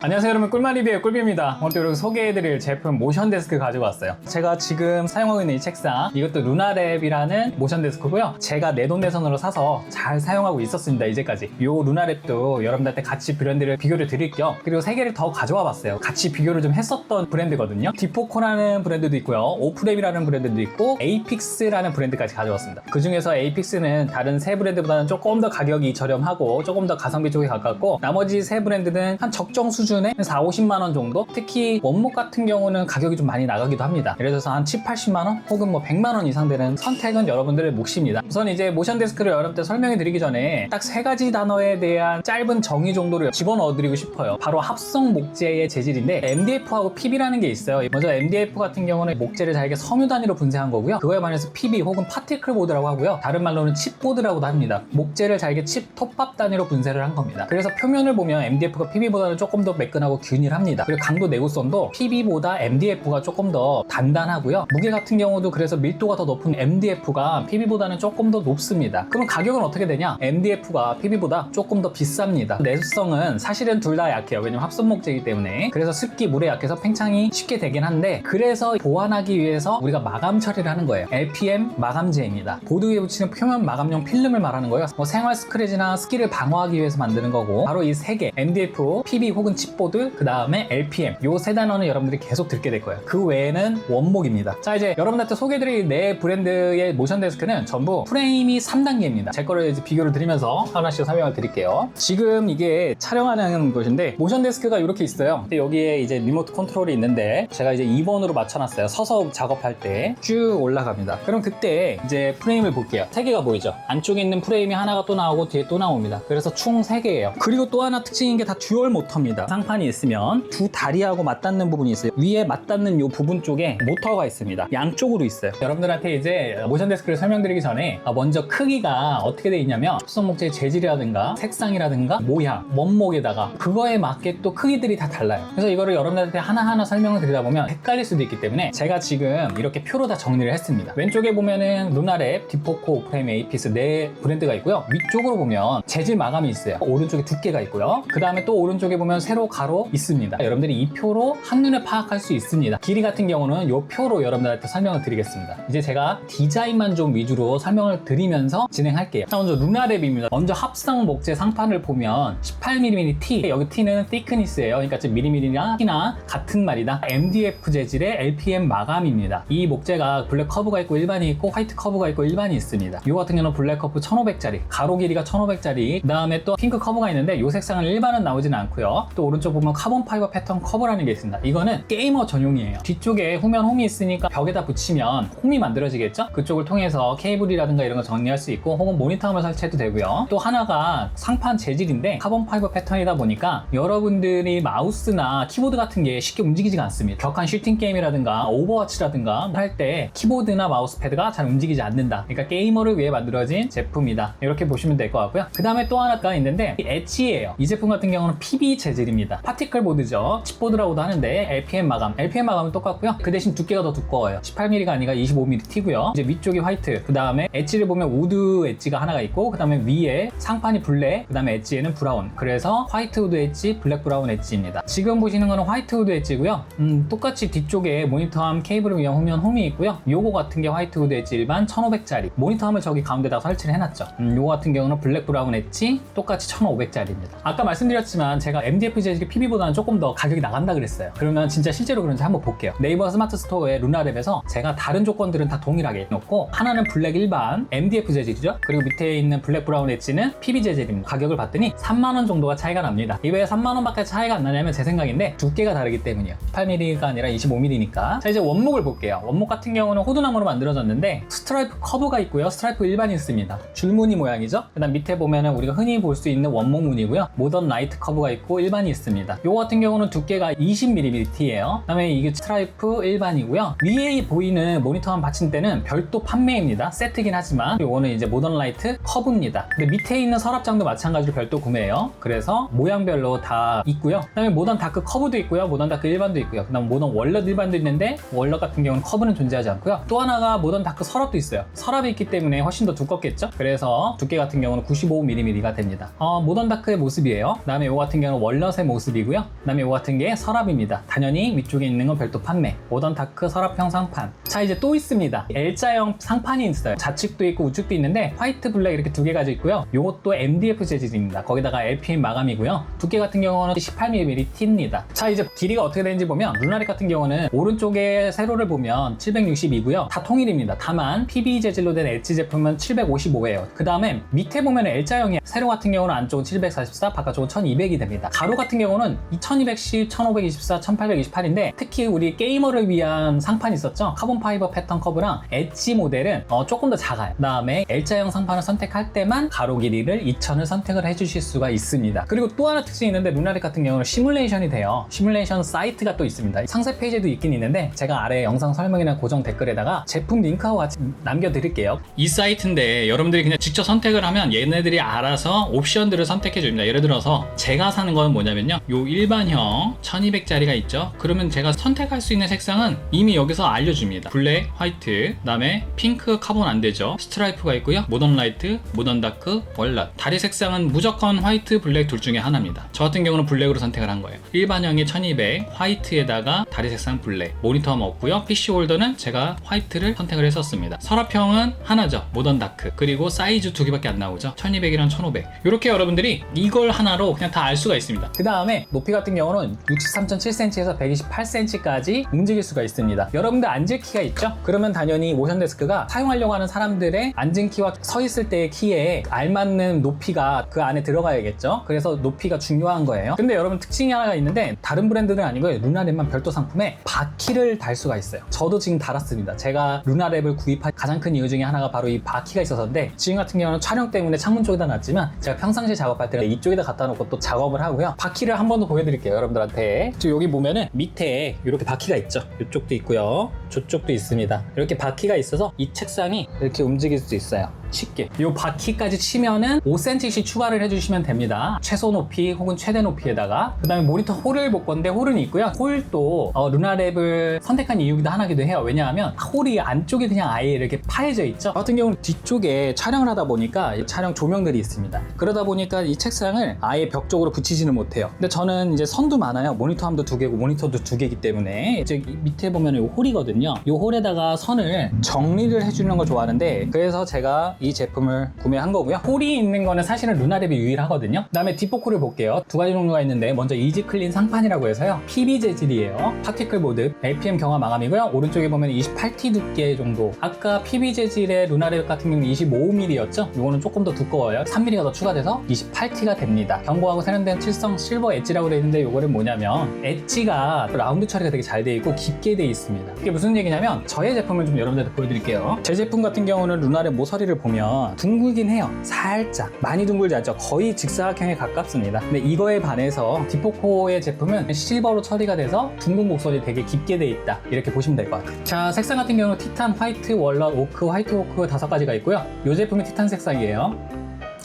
안녕하세요 여러분, 꿀맛 리뷰의 꿀비입니다. 오늘 또 여러분 소개해드릴 제품 모션 데스크 가지고 왔어요. 제가 지금 사용하고 있는 이 책상, 이것도 루나랩이라는 모션 데스크고요. 제가 내돈내산으로 사서 잘 사용하고 있었습니다, 이제까지. 요 루나랩도 여러분들한테 같이 브랜드를 비교를 드릴 겸, 그리고 3개를 더 가져와 봤어요. 같이 비교를 좀 했었던 브랜드거든요. 디포코라는 브랜드도 있고요, 오프랩이라는 브랜드도 있고, 에이픽스라는 브랜드까지 가져왔습니다. 그 중에서 에이픽스는 다른 3브랜드보다는 조금 더 가격이 저렴하고 조금 더 가성비 쪽에 가깝고, 나머지 3브랜드는 한 적정 수준의 40~50만원 정도? 특히 원목 같은 경우는 가격이 좀 많이 나가기도 합니다. 예를 들어서 한 70~80만원 혹은 뭐 100만원 이상 되는 선택은 여러분들의 몫입니다. 우선 이제 모션 데스크를 여러분들 설명해 드리기 전에 딱 3가지 단어에 대한 짧은 정의 정도를 집어넣어 드리고 싶어요. 바로 합성 목재의 재질인데, MDF하고 PB라는 게 있어요. 먼저 MDF 같은 경우는 목재를 잘게 섬유 단위로 분쇄한 거고요. 그거에 반해서 PB 혹은 파티클 보드라고 하고요. 다른 말로는 칩보드라고도 합니다. 목재를 잘게 칩 톱밥 단위로 분쇄를 한 겁니다. 그래서 표면을 보면 MDF가 PB보다는 조금 더 매끈하고 균일합니다. 그리고 강도 내구성도 PB보다 MDF가 조금 더 단단하고요. 무게 같은 경우도 그래서 밀도가 더 높은 MDF가 PB보다는 조금 더 높습니다. 그럼 가격은 어떻게 되냐? MDF가 PB보다 조금 더 비쌉니다. 내수성은 사실은 둘 다 약해요. 왜냐면 합성 목재이기 때문에. 그래서 습기, 물에 약해서 팽창이 쉽게 되긴 한데, 그래서 보완하기 위해서 우리가 마감 처리를 하는 거예요. LPM 마감재입니다. 보드 위에 붙이는 표면 마감용 필름을 말하는 거예요. 뭐 생활 스크래치나 습기를 방어하기 위해서 만드는 거고, 바로 이 3개 MDF, PB 혹은 칩보드, 그 다음에 LPM, 요 3단어는 여러분들이 계속 듣게 될 거예요. 그 외에는 원목입니다. 자, 이제 여러분들한테 소개해드릴 4 브랜드의 모션 데스크는 전부 프레임이 3단계입니다. 제 거를 이제 비교를 드리면서 하나씩 설명을 드릴게요. 지금 이게 촬영하는 곳인데, 모션 데스크가 이렇게 있어요. 근데 여기에 이제 리모트 컨트롤이 있는데, 제가 이제 2번으로 맞춰놨어요. 서서 작업할 때 쭉 올라갑니다. 그럼 그때 이제 프레임을 볼게요. 3개가 보이죠? 안쪽에 있는 프레임이 하나가 또 나오고 뒤에 또 나옵니다. 그래서 총 3개예요. 그리고 또 하나 특징인 게 다 듀얼 모터입니다. 상판이 있으면 두 다리하고 맞닿는 부분이 있어요. 위에 맞닿는 이 부분 쪽에 모터가 있습니다. 양쪽으로 있어요. 여러분들한테 이제 모션 데스크를 설명드리기 전에 먼저 크기가 어떻게 되어 있냐면, 합성 목재의 재질이라든가 색상이라든가 모양, 원목에다가 그거에 맞게 또 크기들이 다 달라요. 그래서 이거를 여러분들한테 하나하나 설명을 드리다 보면 헷갈릴 수도 있기 때문에 제가 지금 이렇게 표로 다 정리를 했습니다. 왼쪽에 보면은 루나랩, 디포코, 오프레임, 에이픽스 4 브랜드가 있고요. 위쪽으로 보면 재질 마감이 있어요. 오른쪽에 두께가 있고요. 그 다음에 또 오른쪽에 보면 세로, 가로 있습니다. 여러분들이 이 표로 한눈에 파악할 수 있습니다. 길이 같은 경우는 이 표로 여러분들한테 설명을 드리겠습니다. 이제 제가 디자인만 좀 위주로 설명을 드리면서 진행할게요. 자, 먼저 루나랩입니다. 먼저 합성 목재 상판을 보면 18mm T, 여기 T는 thickness예요. 그러니까 지금 밀리밀리나 T나 같은 말이다. MDF 재질의 LPM 마감입니다. 이 목재가 블랙 커브가 있고 일반이 있고, 화이트 커브가 있고 일반이 있습니다. 이 같은 경우는 블랙 커브 1500짜리, 가로 길이가 1500짜리, 그 다음에 또 핑크 커브가 있는데 이 색상은 일반은 나오지는 않고요. 또 오른쪽 보면 카본 파이버 패턴 커버라는 게 있습니다. 이거는 게이머 전용이에요. 뒤쪽에 후면 홈이 있으니까 벽에다 붙이면 홈이 만들어지겠죠? 그쪽을 통해서 케이블이라든가 이런 거 정리할 수 있고, 혹은 모니터함을 설치해도 되고요. 또 하나가 상판 재질인데 카본 파이버 패턴이다 보니까 여러분들이 마우스나 키보드 같은 게 쉽게 움직이지가 않습니다. 격한 슈팅 게임이라든가 오버워치라든가 할 때 키보드나 마우스 패드가 잘 움직이지 않는다. 그러니까 게이머를 위해 만들어진 제품이다. 이렇게 보시면 될 것 같고요. 그 다음에 또 하나가 있는데, 엣지예요. 이 제품 같은 경우는 PB 재질입니다. 파티클 보드죠. 칩보드라고도 하는데 LPM 마감. LPM 마감은 똑같고요. 그 대신 두께가 더 두꺼워요. 18mm가 아니라 25mm T고요. 이제 위쪽이 화이트. 그 다음에 엣지를 보면 우드 엣지가 하나가 있고, 그 다음에 위에 상판이 블랙. 그 다음에 엣지에는 브라운. 그래서 화이트 우드 엣지, 블랙 브라운 엣지입니다. 지금 보시는 거는 화이트 우드 엣지고요. 똑같이 뒤쪽에 모니터함 케이블을 위한 후면 홈이 있고요. 요거 같은 게 화이트 우드 엣지 일반 1500짜리. 모니터함을 저기 가운데다가 설치를 해놨죠. 요거 같은 경우는 블랙 브라운 엣지 똑같이 1500짜리입니다. 아까 말씀드렸지만 제가 MDF 재질이 PB보다는 조금 더 가격이 나간다 그랬어요. 그러면 진짜 실제로 그런지 한번 볼게요. 네이버 스마트 스토어의 루나랩에서 제가 다른 조건들은 다 동일하게 놓고, 하나는 블랙 일반 MDF 재질이죠. 그리고 밑에 있는 블랙 브라운 엣지는 PB 재질입니다. 가격을 봤더니 3만원 정도가 차이가 납니다. 이 왜 3만원밖에 차이가 안 나냐면 제 생각인데, 두께가 다르기 때문이에요. 18mm가 아니라 25mm니까. 자, 이제 원목을 볼게요. 원목 같은 경우는 호두나무로 만들어졌는데 스트라이프 커브가 있고요. 스트라이프 일반이 있습니다. 줄무늬 모양이죠. 그 다음 밑에 보면은 우리가 흔히 볼 수 있는 원목 무늬고요. 모던 라이트 커브가 있고 일반이 있습니다. 요거 같은 경우는 두께가 20mm예요. 그 다음에 이게 스트라이프 일반이고요. 위에 보이는 모니터함 받침대는 별도 판매입니다. 세트긴 하지만 요거는 이제 모던 라이트 커브입니다. 근데 밑에 있는 서랍장도 마찬가지로 별도 구매해요. 그래서 모양별로 다 있고요. 그 다음에 모던 다크 커브도 있고요. 모던 다크 일반도 있고요. 그 다음 모던 월넛 일반도 있는데, 월넛 같은 경우는 커브는 존재하지 않고요. 또 하나가 모던 다크 서랍도 있어요. 서랍이 있기 때문에 훨씬 더 두껍겠죠? 그래서 두께 같은 경우는 95mm가 됩니다. 모던 다크의 모습이에요. 그 다음에 이거 같은 경우는 월넛의 모습이고요. 그다음에 이거 같은 게 서랍입니다. 당연히 위쪽에 있는 건 별도 판매. 모던 다크 서랍형 상판. 자, 이제 또 있습니다. L자형 상판이 있어요. 좌측도 있고 우측도 있는데 화이트, 블랙 이렇게 두 개 가지고 있고요. 이것도 MDF 재질입니다. 거기다가 LPM 마감이고요. 두께 같은 경우는 18mm T입니다. 자, 이제 길이가 어떻게 되는지 보면 루나렉 같은 경우는 오른쪽에 세로를 보면 760이고요. 다 통일입니다. 다만 PB 재질로 된 엣지 제품은 755예요. 그 다음에 밑에 보면 L자형이에요. 세로 같은 경우는 안쪽은 744, 바깥쪽은 1200이 됩니다. 가로 같은 경우는 2210, 1524, 1828인데 특히 우리 게이머를 위한 상판이 있었죠. 카본 파이버 패턴 커브랑 엣지 모델은 조금 더 작아요. 그 다음에 L자형 상판을 선택할 때만 가로 길이를 2000을 선택을 해주실 수가 있습니다. 그리고 또 하나 특징이 있는데 루나렉 같은 경우는 시뮬레이션이 돼요. 시뮬레이션 사이트가 또 있습니다. 상세 페이지에도 있긴 있는데 제가 아래 영상 설명이나 고정 댓글에다가 제품 링크하고 같이 남겨드릴게요. 이 사이트인데 여러분들이 그냥 직접 선택을 하면 얘네들이 알아서 옵션들을 선택해 줍니다. 예를 들어서 제가 사는 건 뭐냐면요, 요 일반형 1200짜리가 있죠. 그러면 제가 선택할 수 있는 색상은 이미 여기서 알려줍니다. 블랙, 화이트, 그 다음에 핑크, 카본 안 되죠. 스트라이프가 있고요. 모던 라이트, 모던 다크, 월넛. 다리 색상은 무조건 화이트, 블랙 둘 중에 하나입니다. 저 같은 경우는 블랙으로 선택을 한 거예요. 일반형이 1200, 화이트에다가 다리 색상 블랙. 모니터는 없고요. PC 홀더는 제가 화이트를 선택을 했었습니다. 서랍형은 하나죠. 모던 다크. 그리고 사이즈 두 개밖에 안 나오죠. 1200이랑 1500. 이렇게 여러분들이 이걸 하나로 그냥 다 알 수가 있습니다. 그 다음에 높이 같은 경우는 63.7cm에서 128cm까지 움직일 수가 있습니다. 여러분들 앉을 키가 있죠? 그러면 당연히 모션 데스크가 사용하려고 하는 사람들의 앉은 키와 서 있을 때의 키에 알맞는 높이가 그 안에 들어가야겠죠? 그래서 높이가 중요한 거예요. 근데 여러분 특징이 하나가 있는데 다른 브랜드는 아니고요. 루나랩만 별도 상품에 바퀴를 달 수가 있어요. 저도 지금 달았습니다. 제가 루나랩을 구입한 가장 큰 이유 중에 하나가 바로 이 바퀴가 있어서인데 지금 같은 경우는 촬영 때문에 창문 쪽에다 놨지만 제가 평상시에 작업할 때는 이쪽에다 갖다 놓고 또 작업을 하고요. 바퀴를 한 번 더 보여드릴게요. 여러분들한테. 지금 여기 보면은 밑에 이렇게 바퀴가 있죠. 이쪽도 있고요. 저쪽도 있습니다. 이렇게 바퀴가 있어서 이 책상이 이렇게 움직일 수 있어요. 쉽게. 이 바퀴까지 치면은 5cm씩 추가를 해주시면 됩니다. 최소 높이 혹은 최대 높이에다가. 그 다음에 모니터 홀을 볼 건데 홀은 있고요. 홀도 루나랩을 선택한 이유기도 하나기도 해요. 왜냐하면 홀이 안쪽에 그냥 아예 이렇게 파여져 있죠. 같은 경우는 뒤쪽에 촬영을 하다 보니까 촬영 조명들이 있습니다. 그러다 보니까 이 책상을 아예 벽 쪽으로 붙이지는 못해요. 근데 저는 이제 선도 많아요. 모니터 함도 두 개고 모니터도 두 개이기 때문에 이제 밑에 보면 이 홀이거든요. 이 홀에다가 선을 정리를 해주는 걸 좋아하는데 그래서 제가 이 제품을 구매한 거고요. 홀이 있는 거는 사실은 루나랩이 유일하거든요. 그 다음에 뒷포크를 볼게요. 두 가지 종류가 있는데 먼저 이지 클린 상판이라고 해서요. PB 재질이에요. 파티클 보드, LPM 경화 마감이고요. 오른쪽에 보면 28T 두께 정도. 아까 PB 재질의 루나랩 같은 경우는 25mm였죠. 이거는 조금 더 두꺼워요. 3mm가 더 추가돼서 28T가 됩니다. 경고하고 세련된 칠성 실버 엣지라고 되어 있는데 이거는 뭐냐면 엣지가 라운드 처리가 되게 잘 되어 있고 깊게 되어 있습니다. 이게 무슨 얘기냐면 저의 제품을 좀 여러분들한테 보여드릴게요. 제 제품 같은 경우는 루나랩 모서리를 보면 둥글긴 해요. 살짝. 많이 둥글지 않죠. 거의 직사각형에 가깝습니다. 근데 이거에 반해서 디포코의 제품은 실버로 처리가 돼서 둥근 모서리 되게 깊게 되어 있다. 이렇게 보시면 될 것 같아요. 자, 색상 같은 경우는 티탄, 화이트, 월넛, 오크, 화이트 오크 5가지가 있고요. 이 제품이 티탄 색상이에요.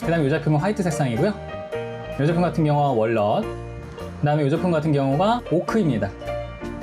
그 다음에 이 제품은 화이트 색상이고요. 이 제품 같은 경우가 월넛, 그 다음에 이 제품 같은 경우가 오크입니다.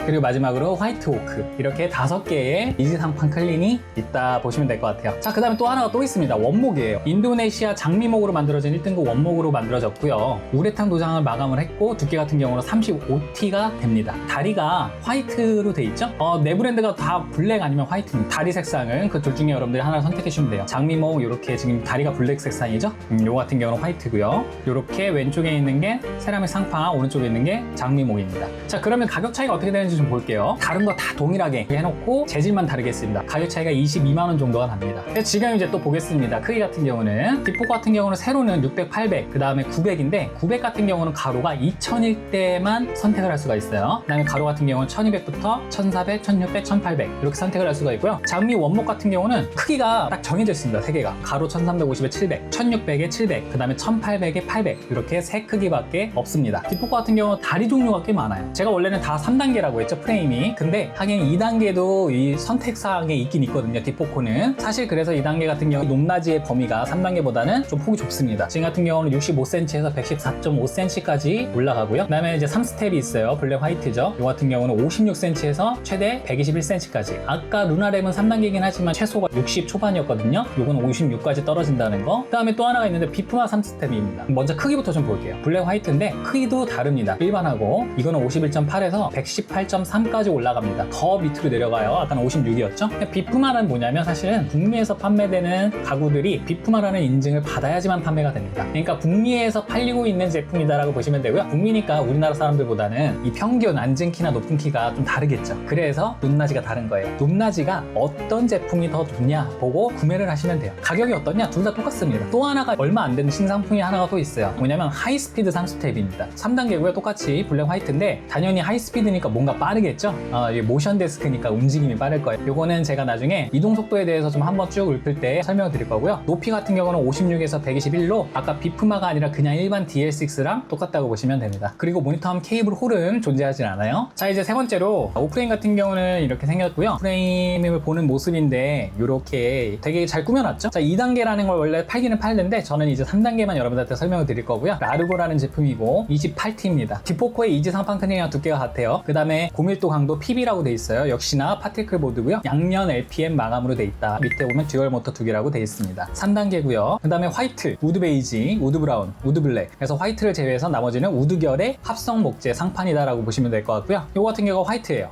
그리고 마지막으로 화이트 오크. 이렇게 5개의 이지상판 클린이 있다 보시면 될 것 같아요. 자, 그 다음에 또 하나가 또 있습니다. 원목이에요. 인도네시아 장미목으로 만들어진 1등급 원목으로 만들어졌고요. 우레탄 도장을 마감을 했고 두께 같은 경우는 35T가 됩니다. 다리가 화이트로 돼 있죠? 네 브랜드가 다 블랙 아니면 화이트입니다. 다리 색상은 그 둘 중에 여러분들이 하나를 선택해 주시면 돼요. 장미목 이렇게 지금 다리가 블랙 색상이죠? 요거 같은 경우는 화이트고요. 이렇게 왼쪽에 있는 게 세라믹 상판, 오른쪽에 있는 게 장미목입니다. 자, 그러면 가격 차이가 어떻게 되는지 좀 볼게요. 다른 거 다 동일하게 해놓고 재질만 다르겠습니다. 가격 차이가 22만원 정도가 납니다. 지금 이제 또 보겠습니다. 크기 같은 경우는 디포크 같은 경우는 세로는 600, 800, 그 다음에 900인데 900 같은 경우는 가로가 2000일 때만 선택을 할 수가 있어요. 그 다음에 가로 같은 경우는 1200부터 1400, 1600, 1800 이렇게 선택을 할 수가 있고요. 장미 원목 같은 경우는 크기가 딱 정해져 있습니다. 3개가. 가로 1350에 700, 1600에 700, 그 다음에 1800에 800 이렇게 세 크기밖에 없습니다. 디포크 같은 경우 다리 종류가 꽤 많아요. 제가 원래는 다 3단계라고 했죠, 프레임이. 근데 하긴 2단계도 이 선택사항에 있긴 있거든요, 디포코는. 사실 그래서 2단계 같은 경우 높낮이의 범위가 3단계보다는 좀 폭이 좁습니다. 지금 같은 경우는 65cm에서 114.5cm까지 올라가고요. 그 다음에 이제 3스텝이 있어요. 블랙 화이트죠. 이 같은 경우는 56cm에서 최대 121cm까지. 아까 루나랩은 3단계이긴 하지만 최소가 60 초반이었거든요. 요거는 56까지 떨어진다는 거. 그 다음에 또 하나가 있는데 비프마 3스텝입니다. 먼저 크기부터 좀 볼게요. 블랙 화이트인데 크기도 다릅니다. 일반하고 이거는 51.8에서 118.3까지 올라갑니다. 더 밑으로 내려가요. 아까는 56이었죠. 비프마는 뭐냐면 사실은 북미에서 판매되는 가구들이 비프마라는 인증을 받아야지만 판매가 됩니다. 그러니까 북미에서 팔리고 있는 제품이다라고 보시면 되고요. 북미니까 우리나라 사람들보다는 이 평균 앉은 키나 높은 키가 좀 다르겠죠. 그래서 높낮이가 다른 거예요. 높낮이가 어떤 제품이 더 좋냐 보고 구매를 하시면 돼요. 가격이 어떠냐? 둘 다 똑같습니다. 또 하나가 얼마 안 되는 신상품이 하나가 또 있어요. 뭐냐면 하이스피드 3스텝입니다. 3단계고요. 똑같이 블랙 화이트인데 당연히 하이스피드니까 뭔가 빠르겠죠? 이게 모션 데스크니까 움직임이 빠를 거예요. 요거는 제가 나중에 이동 속도에 대해서 좀 한번 쭉 읊을 때 설명을 드릴 거고요. 높이 같은 경우는 56에서 121로 아까 비프마가 아니라 그냥 일반 DL6랑 똑같다고 보시면 됩니다. 그리고 모니터함 케이블 홀은 존재하진 않아요. 자, 이제 세 번째로 오프레임 같은 경우는 이렇게 생겼고요. 프레임을 보는 모습인데 이렇게 되게 잘 꾸며놨죠. 자, 2단계라는 걸 원래 팔기는 팔는데 저는 이제 3단계만 여러분들한테 설명을 드릴 거고요. 라르고라는 제품이고 28T입니다. 디포코의 이지 상판 크기랑 두께가 같아요. 그 다음에 고밀도 강도 PB라고 돼 있어요. 역시나 파티클 보드고요. 양면 LPM 마감으로 돼 있다. 밑에 보면 듀얼 모터 2개라고 돼 있습니다. 3단계고요. 그 다음에 화이트, 우드 베이지, 우드 브라운, 우드 블랙. 그래서 화이트를 제외해서 나머지는 우드결의 합성 목재 상판이다라고 보시면 될 것 같고요. 이거 같은 경우가 화이트예요.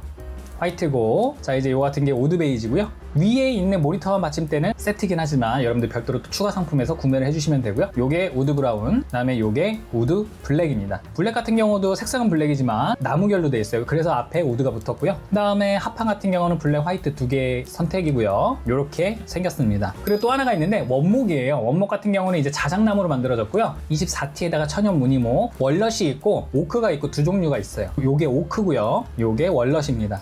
화이트고, 자, 이제 이거 같은 게 우드 베이지고요. 위에 있는 모니터와 받침대는 세트긴 하지만 여러분들 별도로 또 추가 상품에서 구매를 해주시면 되고요. 요게 우드 브라운, 그 다음에 요게 우드 블랙입니다. 블랙 같은 경우도 색상은 블랙이지만 나무결로 되어 있어요. 그래서 앞에 우드가 붙었고요. 그 다음에 합판 같은 경우는 블랙 화이트 두 개 선택이고요. 요렇게 생겼습니다. 그리고 또 하나가 있는데 원목이에요. 원목 같은 경우는 이제 자작나무로 만들어졌고요. 24T에다가 천연 무늬목, 월넛이 있고 오크가 있고 두 종류가 있어요. 요게 오크고요. 요게 월넛입니다.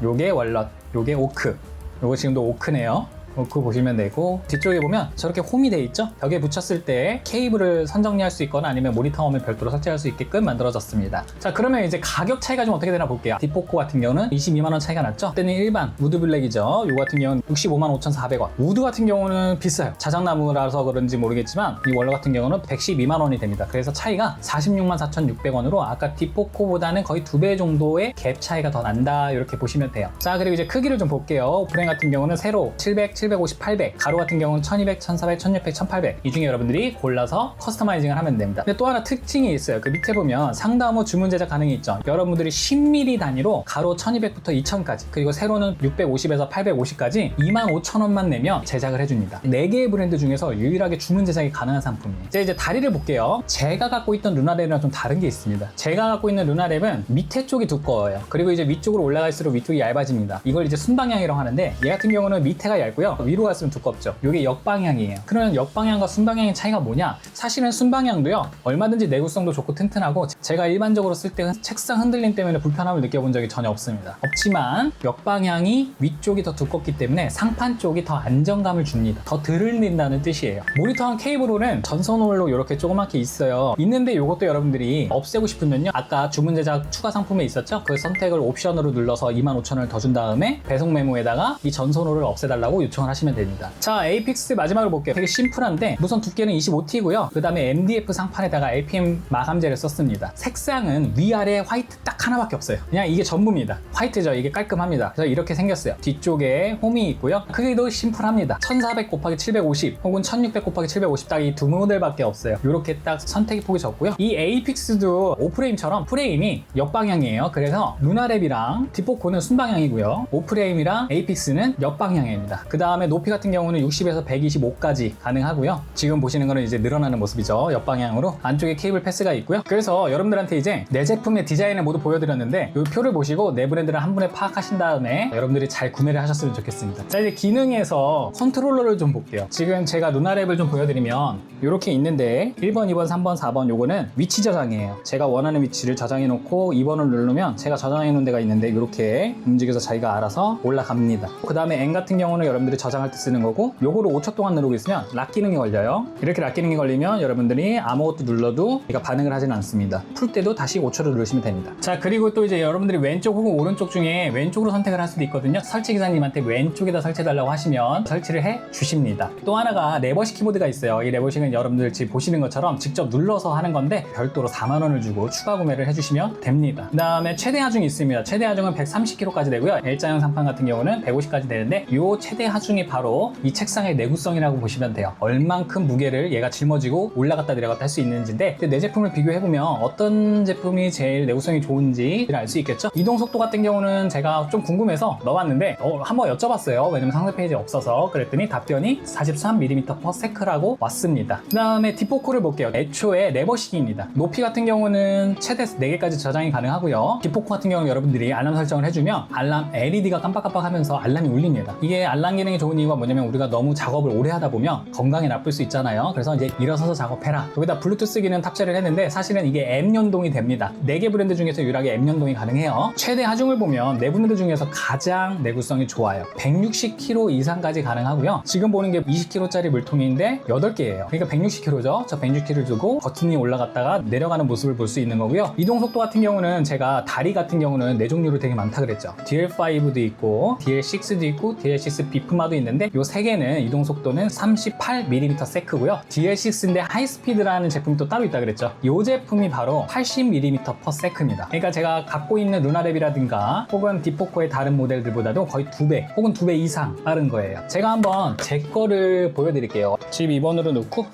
요게 월넛, 요게 오크. 요거 지금도 오크네요. 오크 보시면 되고, 뒤쪽에 보면 저렇게 홈이 돼 있죠? 벽에 붙였을 때 케이블을 선정리할 수 있거나 아니면 모니터홈을 별도로 설치할 수 있게끔 만들어졌습니다. 자, 그러면 이제 가격 차이가 좀 어떻게 되나 볼게요. 디포코 같은 경우는 22만원 차이가 났죠? 그때는 일반 우드 블랙이죠. 요거 같은 경우는 65만 5,400원. 우드 같은 경우는 비싸요. 자작나무라서 그런지 모르겠지만 이 월러 같은 경우는 112만원이 됩니다. 그래서 차이가 46만 4,600원으로 아까 디포코보다는 거의 2배 정도의 갭 차이가 더 난다, 이렇게 보시면 돼요. 자, 그리고 이제 크기를 좀 볼게요. 브레인 같은 경우는 세로 700, 750, 800, 가로 같은 경우는 1200, 1400, 1600, 1800. 이 중에 여러분들이 골라서 커스터마이징을 하면 됩니다. 근데 또 하나 특징이 있어요. 그 밑에 보면 상담 후 주문 제작 가능이 있죠. 여러분들이 10mm 단위로 가로 1200부터 2000까지, 그리고 세로는 650에서 850까지 25,000원만 내면 제작을 해줍니다. 4개의 브랜드 중에서 유일하게 주문 제작이 가능한 상품이에요. 이제 다리를 볼게요. 제가 갖고 있던 루나랩이랑 좀 다른 게 있습니다. 제가 갖고 있는 루나랩은 밑에 쪽이 두꺼워요. 그리고 이제 위쪽으로 올라갈수록 위쪽이 얇아집니다. 이걸 이제 순방향이라고 하는데, 얘 같은 경우는 밑에가 얇고요. 위로 갔으면 두껍죠. 이게 역방향이에요. 그러면 역방향과 순방향의 차이가 뭐냐? 사실은 순방향도요, 얼마든지 내구성도 좋고 튼튼하고 제가 일반적으로 쓸 때 책상 흔들림 때문에 불편함을 느껴본 적이 전혀 없습니다. 없지만 역방향이 위쪽이 더 두껍기 때문에 상판 쪽이 더 안정감을 줍니다. 더 덜 흘린다는 뜻이에요. 모니터랑 케이블홀은 전선홀로 이렇게 조그맣게 있어요. 있는데 이것도 여러분들이 없애고 싶으면요, 아까 주문 제작 추가 상품에 있었죠? 그 선택을 옵션으로 눌러서 25,000원을 더 준 다음에 배송 메모에다가 이 전선홀을 없애달라고 요청을 하시면 됩니다. 자, 에이픽스 마지막으로 볼게요. 되게 심플한데 무선 두께는 25T고요. 그 다음에 MDF 상판에다가 LPM 마감재를 썼습니다. 색상은 위아래 화이트 딱 하나밖에 없어요. 그냥 이게 전부입니다. 화이트죠. 이게 깔끔합니다. 그래서 이렇게 생겼어요. 뒤쪽에 홈이 있고요. 크기도 심플합니다. 1400 곱하기 750 혹은 1600 곱하기 750, 딱 이 두 모델밖에 없어요. 이렇게 딱 선택의 폭이 적고요. 이 에이픽스도 오프레임처럼 프레임이 역방향이에요. 그래서 루나랩이랑 디포코는 순방향이고요. 오프레임이랑 에이픽스는 역방향입니다. 그 다음에 높이 같은 경우는 60에서 125까지 가능하고요. 지금 보시는 거는 이제 늘어나는 모습이죠. 옆방향으로. 안쪽에 케이블 패스가 있고요. 그래서 여러분들한테 이제 내 제품의 디자인을 모두 보여드렸는데, 이 표를 보시고 내 브랜드를 한 번에 파악하신 다음에 여러분들이 잘 구매를 하셨으면 좋겠습니다. 자, 이제 기능에서 컨트롤러를 좀 볼게요. 지금 제가 루나랩을 좀 보여드리면 이렇게 있는데 1번, 2번, 3번, 4번 요거는 위치 저장이에요. 제가 원하는 위치를 저장해 놓고 2번을 누르면 제가 저장해 놓은 데가 있는데 이렇게 움직여서 자기가 알아서 올라갑니다. 그 다음에 N 같은 경우는 여러분들이 저장할 때 쓰는 거고, 요거를 5초 동안 누르고 있으면 락 기능이 걸려요. 이렇게 락 기능이 걸리면 여러분들이 아무것도 눌러도 얘가 반응을 하진 않습니다. 풀 때도 다시 5초를 누르시면 됩니다. 자, 그리고 또 이제 여러분들이 왼쪽 혹은 오른쪽 중에 왼쪽으로 선택을 할 수도 있거든요. 설치 기사님한테 왼쪽에다 설치해달라고 하시면 설치를 해 주십니다. 또 하나가 레버식 키보드가 있어요. 이 레버식은 여러분들 지금 보시는 것처럼 직접 눌러서 하는 건데 별도로 4만원을 주고 추가 구매를 해주시면 됩니다. 그 다음에 최대 하중이 있습니다. 최대 하중은 130kg까지 되고요. L자형 상판 같은 경우는 150까지 되는데 이 최대 하중이 바로 이 책상의 내구성이라고 보시면 돼요. 얼만큼 무게를 얘가 짊어지고 올라갔다 내려갔다 할 수 있는지인데, 내 제품을 비교해보면 어떤 제품이 제일 내구성이 좋은지를 알 수 있겠죠. 이동 속도 같은 경우는 제가 좀 궁금해서 넣어봤는데 한번 여쭤봤어요. 왜냐면 상세 페이지에 없어서. 그랬더니 답변이 43mm/s라고 왔습니다. 그 다음에 뒷포크를 볼게요. 애초에 레버식입니다. 높이 같은 경우는 최대 4개까지 저장이 가능하고요. 뒷포크 같은 경우는 여러분들이 알람 설정을 해주면 알람 LED가 깜빡깜빡 하면서 알람이 울립니다. 이게 알람 기능이 좋은 이유가 뭐냐면 우리가 너무 작업을 오래 하다 보면 건강에 나쁠 수 있잖아요. 그래서 이제 일어서서 작업해라. 여기다 블루투스 기능 탑재를 했는데 사실은 이게 앱 연동이 됩니다. 4개 브랜드 중에서 유일하게 앱 연동이 가능해요. 최대 하중을 보면 네 브랜드 중에서 가장 내구성이 좋아요. 160kg 이상까지 가능하고요. 지금 보는 게 20kg짜리 물통인데 8개예요. 그러니까 160kg죠. 저 160kg 두고 버튼이 올라갔다가 내려가는 모습을 볼 수 있는 거고요. 이동 속도 같은 경우는 제가 다리 같은 경우는 4종류로 되게 많다 그랬죠. DL5도 있고 DL6도 있고 DL6 비프마도 있는데 이 3개는 이동 속도는 38mm/s고요. DL6인데 하이스피드라는 제품이 또 따로 있다 그랬죠. 이 제품이 바로 80mm/s입니다. 그러니까 제가 갖고 있는 루나랩이라든가 혹은 디포코의 다른 모델들보다도 거의 2배 혹은 2배 이상 빠른 거예요. 제가 한번 제 거를 보여드릴게요. 집 2번으로 넣고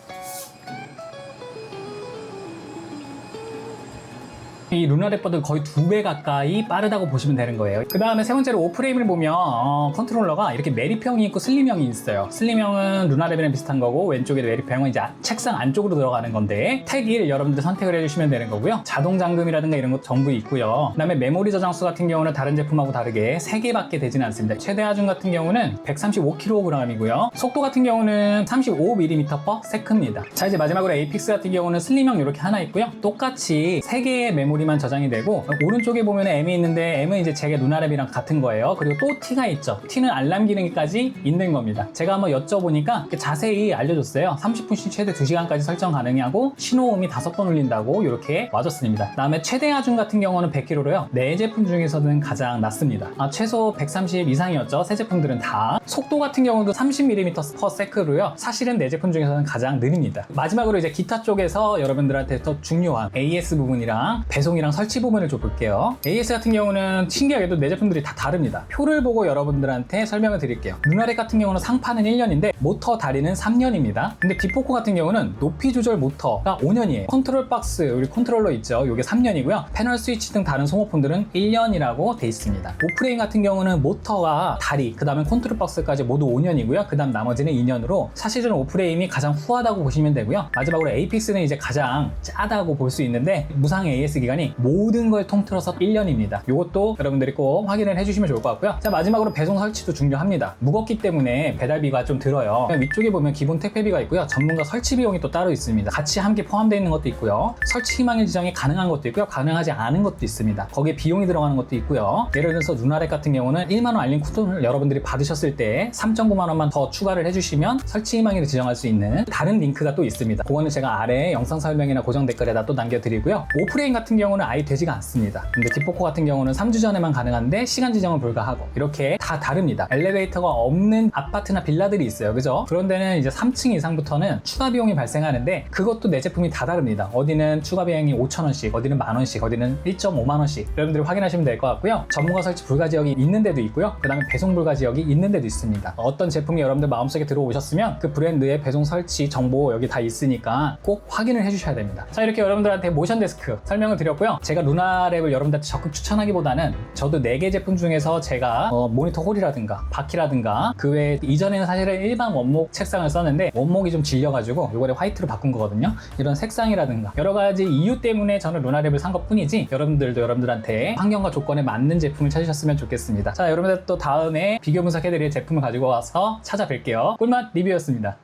이 루나랩보다 거의 2배 가까이 빠르다고 보시면 되는 거예요. 그 다음에 세 번째로 오프레임을 보면 컨트롤러가 이렇게 메리평이 있고 슬림형이 있어요. 슬림형은 루나랩이랑 비슷한 거고 왼쪽에 메리평은 이제 책상 안쪽으로 들어가는 건데 택 1 여러분들 선택을 해주시면 되는 거고요. 자동 잠금이라든가 이런 것 전부 있고요. 그 다음에 메모리 저장수 같은 경우는 다른 제품하고 다르게 3개밖에 되지는 않습니다. 최대 하중 같은 경우는 135kg이고요. 속도 같은 경우는 35mm/s입니다. 자, 이제 마지막으로 에이픽스 같은 경우는 슬림형 이렇게 하나 있고요. 똑같이 3개의 메모리만 저장이 되고, 오른쪽에 보면 M이 있는데 M은 이제 제게 루나랩이랑 같은 거예요. 그리고 또 T가 있죠. T는 알람 기능까지 있는 겁니다. 제가 한번 여쭤보니까 자세히 알려줬어요. 30분씩 최대 2시간까지 설정 가능하고 신호음이 5번 울린다고 이렇게 와줬습니다. 그다음에 최대 하중 같은 경우는 100kg로요. 네 제품 중에서는 가장 낮습니다. 최소 130 이상이었죠. 새 제품들은 다. 속도 같은 경우도 30mm/s로요. 사실은 네 제품 중에서는 가장 느립니다. 마지막으로 이제 기타 쪽에서 여러분들한테 더 중요한 AS 부분이랑 배송이랑 설치 부분을 좀 볼게요. AS 같은 경우는 신기하게도 내 제품들이 다 다릅니다. 표를 보고 여러분들한테 설명을 드릴게요. 루나랩 같은 경우는 상판은 1년인데 모터 다리는 3년입니다. 근데 디포코 같은 경우는 높이 조절 모터가 5년이에요. 컨트롤 박스, 우리 컨트롤러 있죠? 이게 3년이고요. 패널 스위치 등 다른 소모품들은 1년이라고 돼 있습니다. 오프레임 같은 경우는 모터가 다리, 그 다음에 컨트롤 박스까지 모두 5년이고요. 그 다음 나머지는 2년으로 사실은 오프레임이 가장 후하다고 보시면 되고요. 마지막으로 에이픽스는 이제 가장 짜다고 볼 수 있는데 무상 AS 기간이 모든 걸 통틀어서 1년입니다. 이것도 여러분들이 꼭 확인을 해주시면 좋을 것 같고요. 자, 마지막으로 배송 설치도 중요합니다. 무겁기 때문에 배달비가 좀 들어요. 위쪽에 보면 기본 택배비가 있고요. 전문가 설치 비용이 또 따로 있습니다. 같이 함께 포함되어 있는 것도 있고요. 설치 희망일 지정이 가능한 것도 있고요. 가능하지 않은 것도 있습니다. 거기에 비용이 들어가는 것도 있고요. 예를 들어서 루나랩 같은 경우는 1만원 알림 쿠폰을 여러분들이 받으셨을 때 3.9만원만 더 추가를 해주시면 설치 희망일을 지정할 수 있는 다른 링크가 또 있습니다. 그거는 제가 아래 영상 설명이나 고정 댓글에다 또 남겨드리고요. 오프레임 같은 경우는 아예 되지가 않습니다. 근데 디포코 같은 경우는 3주 전에만 가능한데 시간 지정은 불가하고 이렇게 다 다릅니다. 엘리베이터가 없는 아파트나 빌라들이 있어요. 그죠? 그런 데는 이제 3층 이상부터는 추가 비용이 발생하는데 그것도 내 제품이 다 다릅니다. 어디는 추가 비용이 5,000원씩, 어디는 10,000원씩, 어디는 1.5만원씩 여러분들이 확인하시면 될 것 같고요. 전문가 설치 불가 지역이 있는 데도 있고요. 그 다음에 배송 불가 지역이 있는 데도 있습니다. 어떤 제품이 여러분들 마음속에 들어오셨으면 그 브랜드의 배송 설치 정보 여기 다 있으니까 꼭 확인을 해주셔야 됩니다. 자, 이렇게 여러분들한테 모션 데스크 설명을 드렸고요. 제가 루나랩을 여러분들한테 적극 추천하기보다는 저도 4개 제품 중에서 제가 모니터 홀이라든가 바퀴라든가 그 외에 이전에는 사실은 일반 원목 책상을 썼는데 원목이 좀 질려가지고 이거를 화이트로 바꾼 거거든요. 이런 색상이라든가 여러 가지 이유 때문에 저는 루나랩을 산 것 뿐이지 여러분들도 여러분들한테 환경과 조건에 맞는 제품을 찾으셨으면 좋겠습니다. 자, 여러분들 또 다음에 비교 분석해드릴 제품을 가지고 와서 찾아뵐게요. 꿀맛 리뷰였습니다.